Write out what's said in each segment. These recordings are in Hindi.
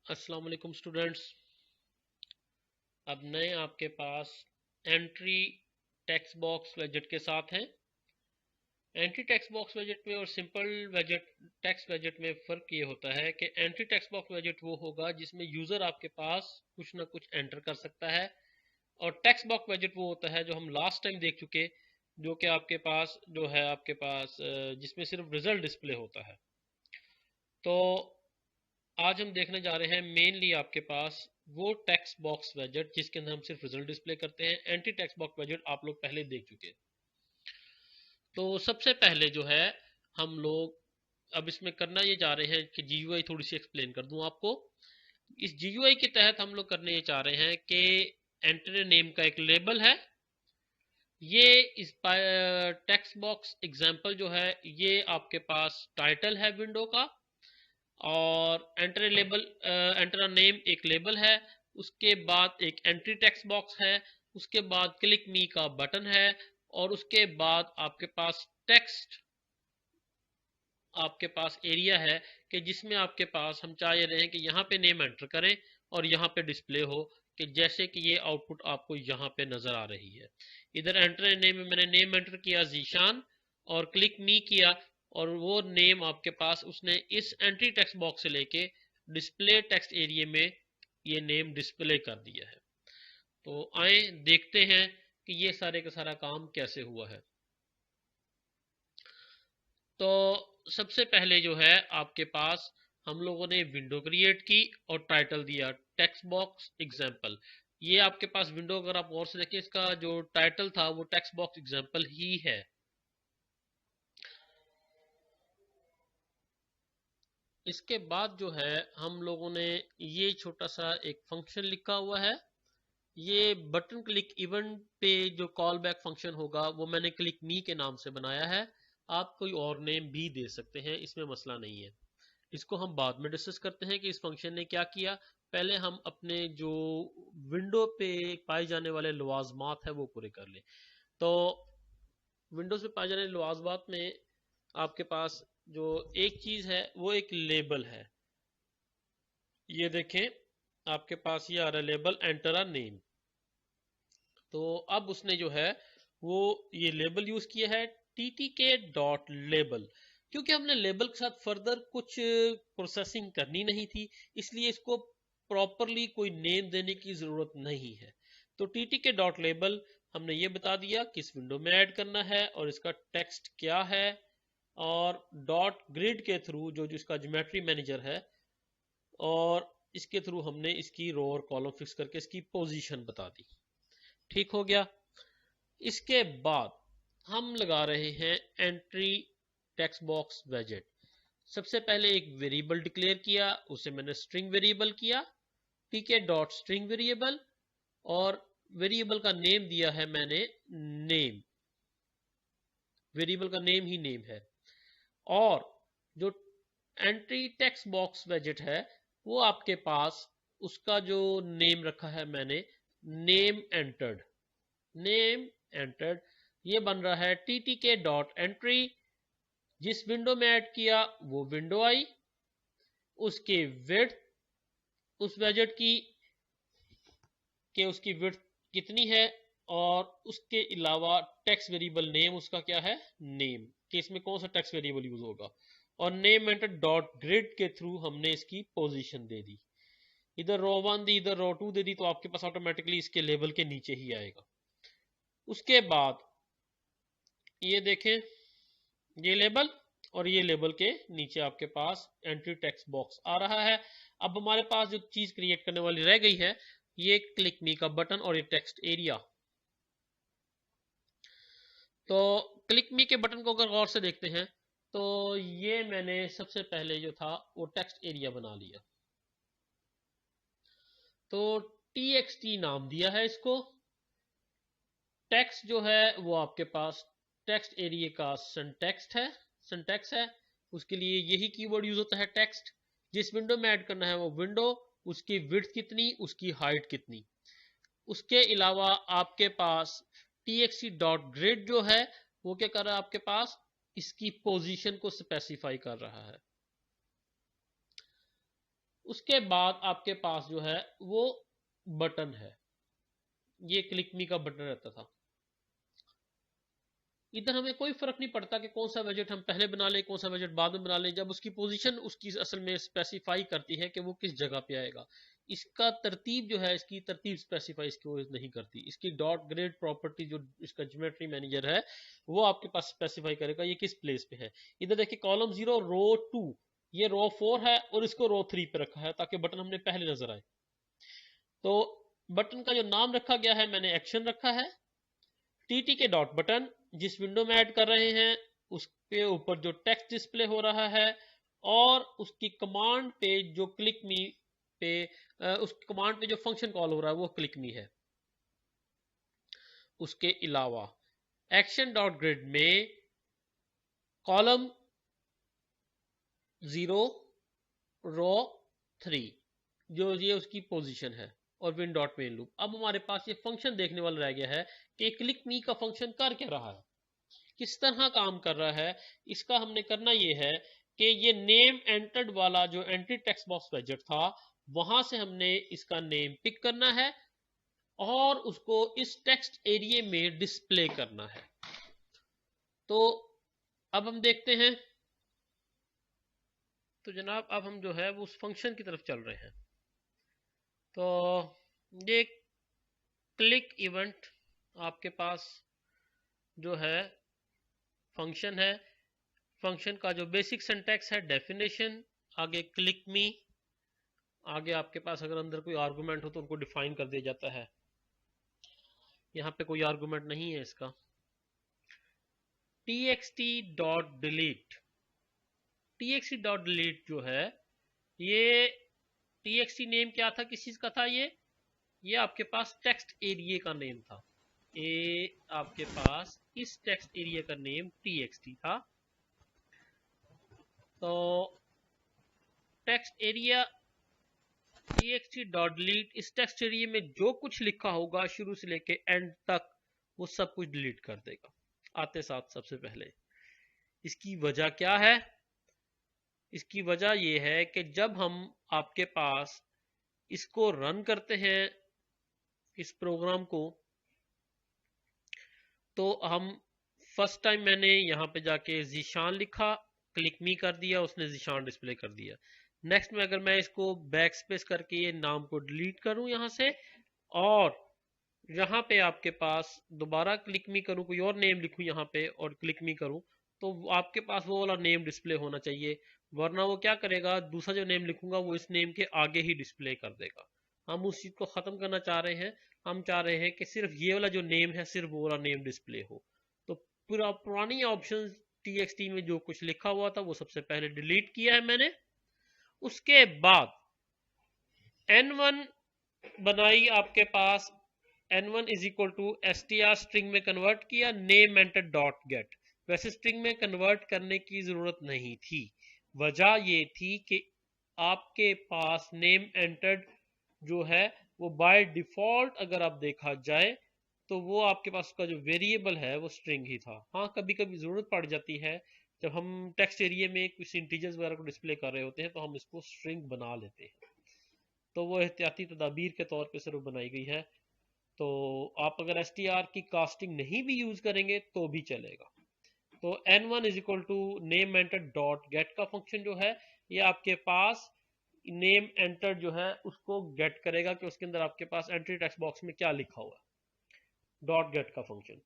अस्सलाम वालेकुम स्टूडेंट्स। अब नए आपके पास एंट्री टेक्स्ट बॉक्स वेजेट के साथ हैं। एंट्री टेक्स्ट बॉक्स वेजेट में और सिंपल वेजेट टेक्स्ट वेजेट में फ़र्क ये होता है कि एंट्री टेक्स्ट बॉक्स वेजेट वो होगा जिसमें यूज़र आपके पास कुछ ना कुछ एंटर कर सकता है, और टेक्स्ट बॉक्स वेजेट वो होता है जो हम लास्ट टाइम देख चुके, जो कि आपके पास जो है आपके पास जिसमें सिर्फ रिजल्ट डिस्प्ले होता है। तो आज हम देखने जा रहे हैं मेनली आपके पास वो टेक्स्ट बॉक्स वेजेट जिसके अंदर हम सिर्फ रिजल्ट डिस्प्ले करते हैं। एंटी टेक्स्ट बॉक्स वेजेट आप लोग पहले देख चुके हैं। तो सबसे पहले जो है हम लोग अब इसमें करना ये जा रहे हैं कि जीयूआई थोड़ी सी एक्सप्लेन कर दूं आपको। इस जीयूआई के तहत हम लोग करने ये चाह रहे हैं कि एंटर नेम का एक लेबल है। ये इस टेक्स्ट बॉक्स एग्जांपल जो है ये आपके पास टाइटल है विंडो का, और एंटर लेबल एंटर नेम एक लेबल है। उसके बाद एक एंट्री टेक्स्ट बॉक्स है। उसके बाद क्लिक मी का बटन है। और उसके बाद आपके पास टेक्स्ट आपके पास एरिया है कि जिसमें आपके पास हम चाह रहे हैं कि यहाँ पे नेम एंटर करें और यहाँ पे डिस्प्ले हो, कि जैसे कि ये आउटपुट आपको यहाँ पे नजर आ रही है। इधर एंटर नेम में मैंने नेम एंटर किया जीशान, और क्लिक मी किया, और वो नेम आपके पास उसने इस एंट्री टेक्स्ट बॉक्स से लेके डिस्प्ले टेक्स्ट एरिया में ये नेम डिस्प्ले कर दिया है। तो आए देखते हैं कि ये सारे का सारा काम कैसे हुआ है। तो सबसे पहले जो है आपके पास हम लोगों ने विंडो क्रिएट की और टाइटल दिया टेक्स्ट बॉक्स एग्जांपल। ये आपके पास विंडो अगर आप गौर से देखें, इसका जो टाइटल था वो टेक्स्ट बॉक्स एग्जांपल ही है। इसके बाद जो है हम लोगों ने ये छोटा सा एक फंक्शन लिखा हुआ है। ये बटन क्लिक इवेंट पे जो कॉल बैक फंक्शन होगा वो मैंने क्लिक मी के नाम से बनाया है। आप कोई और नेम भी दे सकते हैं, इसमें मसला नहीं है। इसको हम बाद में डिस्कस करते हैं कि इस फंक्शन ने क्या किया। पहले हम अपने जो विंडो पे पाए जाने वाले लवाजमात है वो पूरे कर लें। तो विंडोज पे पाए जाने वाले लवाजमात में आपके पास जो एक चीज है वो एक लेबल है। ये देखें आपके पास ये आ रहा है लेबल एंटर अ नेम। तो अब उसने जो है वो ये लेबल यूज किया है ttk डॉट लेबल, क्योंकि हमने लेबल के साथ फर्दर कुछ प्रोसेसिंग करनी नहीं थी, इसलिए इसको प्रॉपरली कोई नेम देने की जरूरत नहीं है। तो ttk डॉट लेबल हमने ये बता दिया किस विंडो में ऐड करना है और इसका टेक्स्ट क्या है, और डॉट ग्रिड के थ्रू जो इसका ज्योमेट्री मैनेजर है, और इसके थ्रू हमने इसकी रो और कॉलम फिक्स करके इसकी पोजीशन बता दी। ठीक हो गया। इसके बाद हम लगा रहे हैं एंट्री टेक्स्ट बॉक्स वेजेट। सबसे पहले एक वेरिएबल डिक्लेयर किया, उसे मैंने स्ट्रिंग वेरिएबल किया, टीके डॉट स्ट्रिंग वेरिएबल, और वेरिएबल का नेम दिया है मैंने नेम। वेरिएबल का नेम ही नेम है। और जो एंट्री टेक्स्ट बॉक्स वेजेट है वो आपके पास उसका जो नेम रखा है मैंने नेम एंटर्ड। नेम एंटर्ड ये बन रहा है ttk डॉट एंट्री। जिस विंडो में ऐड किया वो विंडो आई, उसकी विड्थ उस वेजेट की कि उसकी विड्थ कितनी है, और उसके अलावा टेक्स्ट वेरिएबल नेम उसका क्या है नेम, कि इसमें कौन सा टेक्स्ट वेरिएबल यूज होगा। और नेम एंटर डॉट ग्रिड के थ्रू हमने इसकी पोजीशन दे दी। इधर रो 1 दी इधर रो 2 दे दी, तो आपके पास ऑटोमेटिकली इसके लेवल के नीचे ही आएगा। उसके बाद ये देखें ये लेबल, और ये लेबल के नीचे आपके पास एंट्री टेक्स्ट बॉक्स आ रहा है। अब हमारे पास जो चीज क्रिएट करने वाली रह गई है ये क्लिक मी का बटन और ये टेक्स्ट एरिया। तो क्लिक मी के बटन को अगर गौर से देखते हैं तो ये मैंने सबसे पहले जो था वो टेक्स्ट एरिया बना लिया। तो txt नाम दिया है इसको। टेक्स्ट जो है वो आपके पास टेक्स्ट एरिया का सिंटेक्स है। उसके लिए यही कीवर्ड यूज होता है टेक्स्ट। जिस विंडो में ऐड करना है वो विंडो, उसकी विड्थ कितनी, उसकी हाइट कितनी। उसके अलावा आपके पास txt.grid जो है वो क्या कर रहा है आपके पास इसकी पोजीशन को स्पेसिफाई कर रहा है। उसके बाद आपके पास जो है वो बटन है, ये क्लिक मी का बटन रहता था। इधर हमें कोई फर्क नहीं पड़ता कि कौन सा वेजेट हम पहले बना लें, कौन सा वेजेट बाद में बना लें, जब उसकी पोजीशन उसकी असल में स्पेसिफाई करती है कि वो किस जगह पे आएगा। इसका तरतीब जो है, इसकी तरतीब स्पेसिफाई इसको नहीं करती। इसकी डॉट ग्रेड प्रॉपर्टी जो इसका ज्योमेट्री मैनेजर है वो आपके पास स्पेसिफाई करेगा ये किस प्लेस पे है। इधर देखिए कॉलम 0 रो 2, ये रो 4 है और इसको रो 3 पे रखा है ताकि बटन हमने पहले नजर आए। तो बटन का जो नाम रखा गया है मैंने एक्शन रखा है। टीटी के डॉट बटन जिस विंडो में ऐड कर रहे हैं उसके ऊपर जो टेक्स्ट डिस्प्ले हो रहा है और उसकी कमांड पे जो क्लिक मी पे उस कमांड पे जो फंक्शन कॉल हो रहा है वो क्लिक मी है। उसके अलावा एक्शन डॉट ग्रिड में कॉलम 0 रो 3 जो ये उसकी पोजीशन है और विन डॉट मेन लूप। अब हमारे पास ये फंक्शन देखने वाला रह गया है कि क्लिक मी का फंक्शन कर क्या रहा है, किस तरह काम कर रहा है। इसका हमने करना ये है कि ये नेम एंटर्ड वाला जो एंट्री टेक्स्ट बॉक्स वेजेट था वहां से हमने इसका नेम पिक करना है और उसको इस टेक्स्ट एरिया में डिस्प्ले करना है। तो अब हम देखते हैं, तो जनाब अब हम जो है वो उस फंक्शन की तरफ चल रहे हैं। तो ये क्लिक इवेंट आपके पास जो है फंक्शन है। फंक्शन का जो बेसिक सिंटैक्स है डेफिनेशन, आगे क्लिक मी, आगे आपके पास अगर अंदर कोई आर्गुमेंट हो तो उनको डिफाइन कर दिया जाता है। यहाँ पे कोई आर्गुमेंट नहीं है इसका। txt.delete, txt.delete जो है ये txt नेम क्या था, किस चीज का था ये आपके पास टेक्स्ट एरिया का नेम था। ये आपके पास इस टेक्स्ट एरिया का नेम txt था। तो टेक्स्ट एरिया txt.delete, इस टेक्स्ट एरिया में जो कुछ लिखा होगा शुरू से लेके एंड तक वो सब कुछ डिलीट कर देगा आते साथ। सबसे पहले इसकी वजह क्या है, इसकी वजह यह है कि जब हम आपके पास इसको रन करते हैं इस प्रोग्राम को, तो हम फर्स्ट टाइम मैंने यहाँ पे जाके जीशान लिखा, क्लिक मी कर दिया, उसने जीशान डिस्प्ले कर दिया। नेक्स्ट में अगर मैं इसको बैक स्पेस करके ये नाम को डिलीट करूं यहाँ से और यहाँ पे आपके पास दोबारा क्लिक मी करूं, कोई और नेम लिखूं यहाँ पे और क्लिक मी करूं, तो आपके पास वो वाला नेम डिस्प्ले होना चाहिए। वरना वो क्या करेगा, दूसरा जो नेम लिखूंगा वो इस नेम के आगे ही डिस्प्ले कर देगा। हम उस चीज को खत्म करना चाह रहे हैं। हम चाह रहे हैं कि सिर्फ ये वाला जो नेम है सिर्फ वो वाला नेम डिस्प्ले हो। तो पूरा पुरानी ऑप्शन txt में जो कुछ लिखा हुआ था वो सबसे पहले डिलीट किया है मैंने। उसके बाद n1 बनाई आपके पास, n1 is equal to str string में कन्वर्ट किया, नेम एंटर डॉट गेट। वैसे स्ट्रिंग में कन्वर्ट करने की जरूरत नहीं थी, वजह ये थी कि आपके पास नेम एंटर्ड जो है वो बाय डिफॉल्ट अगर आप देखा जाए तो वो आपके पास उसका जो वेरिएबल है वो स्ट्रिंग ही था। हाँ कभी कभी जरूरत पड़ जाती है जब हम टेक्स्ट एरिया में कुछ इंटीजर्स वगैरह को डिस्प्ले कर रहे होते हैं तो हम इसको स्ट्रिंग बना लेते हैं, तो वो एहतियाती तदाबीर के तौर पे सिर्फ बनाई गई है। तो आप अगर str की कास्टिंग नहीं भी यूज करेंगे तो भी चलेगा। तो n1 is equal to name enter dot get का फंक्शन जो है ये आपके पास नेम एंटर जो है उसको गेट करेगा कि उसके अंदर आपके पास एंट्री टेक्स्ट बॉक्स में क्या लिखा हुआ है, डॉट गेट का फंक्शन।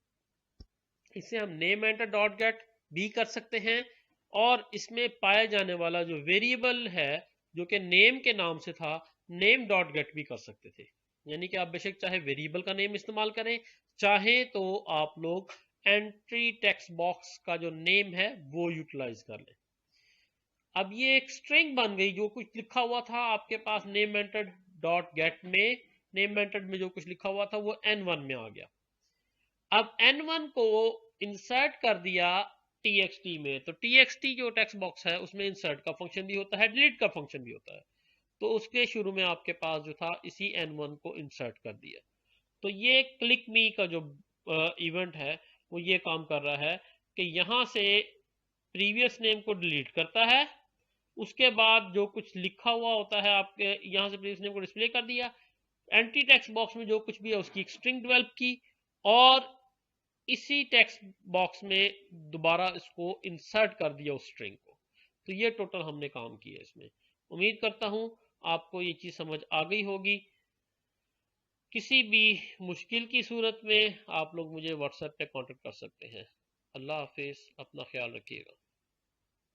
इसे हम नेम एंटर डॉट गेट भी कर सकते हैं और इसमें पाया जाने वाला जो वेरिएबल है जो कि नेम के नाम से था, नेम डॉट गेट भी कर सकते थे। यानी कि आप बेशक चाहे वेरिएबल का नेम इस्तेमाल करें, चाहे तो आप लोग एंट्री टेक्स्ट बॉक्स का जो नेम है वो यूटिलाइज कर लें। अब ये एक स्ट्रिंग बन गई, जो कुछ लिखा हुआ था आपके पास नेम एंटर डॉट गेट में, नेम एंटर में जो कुछ लिखा हुआ था वो n1 में आ गया। अब n1 को इंसर्ट कर दिया txt में, तो txt जो टेक्स्ट बॉक्स है उसमें इंसर्ट का फंक्शन भी होता है, डिलीट का फंक्शन भी होता है। तो उसके शुरू में आपके पास जो था इसी n1 को इंसर्ट कर दिया। तो ये क्लिक मी का जो इवेंट है वो ये काम कर रहा है कि यहां से प्रीवियस नेम को डिलीट करता है उसके बाद जो कुछ लिखा हुआ होता है आपके यहाँ से प्लेस नेम को डिस्प्ले कर दिया, एंटी टेक्स्ट बॉक्स में जो कुछ भी है उसकी एक स्ट्रिंग डेवलप की और इसी टेक्स्ट बॉक्स में दोबारा इसको इंसर्ट कर दिया उस स्ट्रिंग को। तो ये टोटल हमने काम किया इसमें। उम्मीद करता हूं आपको ये चीज समझ आ गई होगी। किसी भी मुश्किल की सूरत में आप लोग मुझे व्हाट्सएप पे कांटेक्ट कर सकते हैं। अल्लाह हाफिज, अपना ख्याल रखिएगा।